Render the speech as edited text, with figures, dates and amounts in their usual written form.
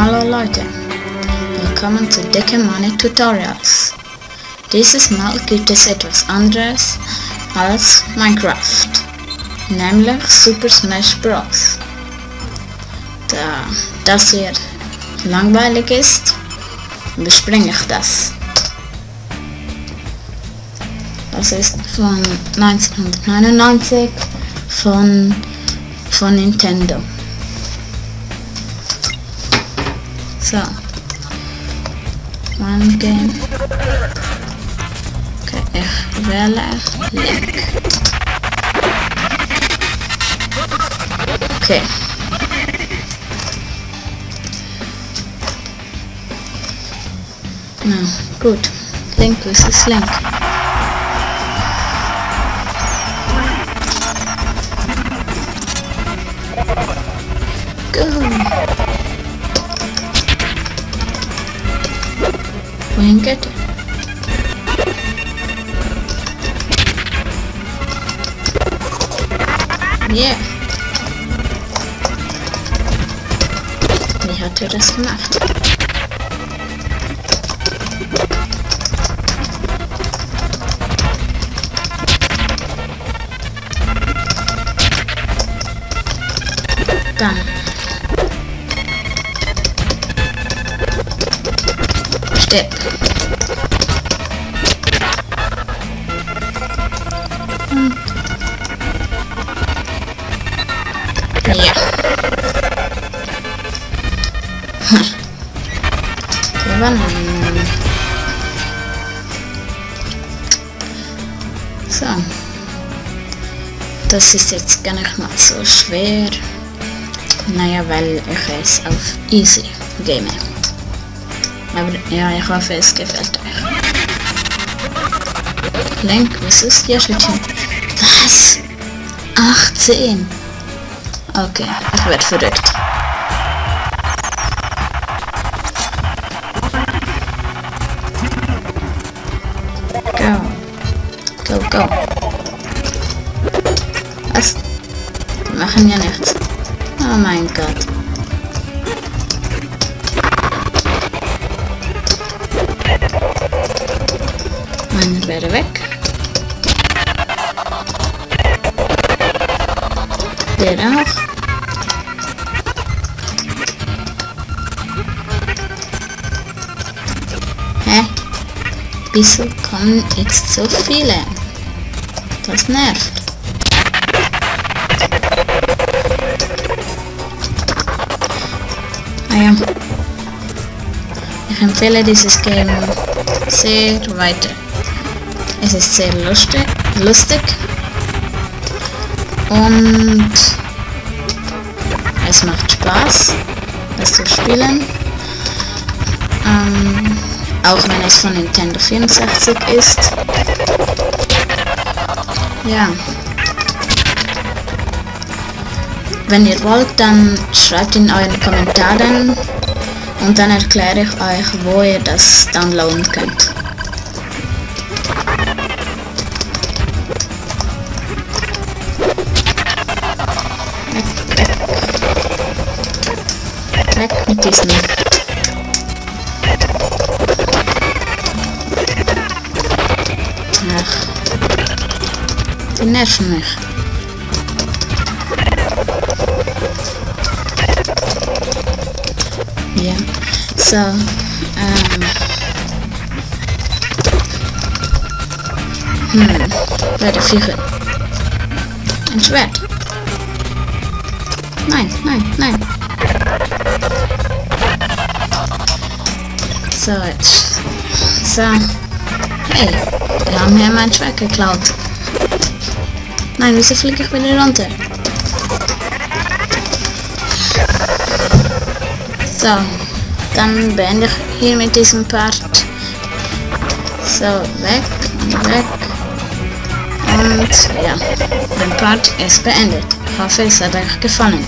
Hallo Leute, willkommen zu Dicke Money Tutorials. Dieses Mal gibt es etwas anderes als Minecraft, nämlich Super Smash Bros. Da das hier langweilig ist, überspringe ich das. Das ist von 1999 von Nintendo. So, One Game. Okay, ich wähle Link. Okay. Na gut, Link versus Link. Go. Wohin geht er? Yeah. Wie hat er das gemacht? Dann. Stirb. Ja. Gewonnen. So. Das ist jetzt gar nicht mal so schwer. Naja, weil ich es auf Easy game. Aber ja, ich hoffe, es gefällt euch. Link versus Yoshichi. Was? 18? Okay, ich werde verrückt. Go. Go, go. Was? Die machen ja nichts. Oh mein Gott. Einer wäre weg. Der auch. Hä? Wieso kommen jetzt so viele? Das nervt. Ja. Ich empfehle dieses Game sehr weiter. Es ist sehr lustig und es macht Spaß, das zu spielen. Auch wenn es von Nintendo 64 ist. Ja. Wenn ihr wollt, dann schreibt in euren Kommentaren und dann erkläre ich euch, wo ihr das downloaden könnt. Weg mit diesem. Ach, die nerven mich. Ja, so, bei der Viecher. Ein Schwert. Nein, nein, nein. So, jetzt. So. Hey, die haben mir mein Schwert geklaut. Nein, wieso fliege ich wieder runter? So, dann beende ich hier mit diesem Part. So, weg und weg. Und ja, mein Part ist beendet. Ich hoffe, es hat euch gefallen.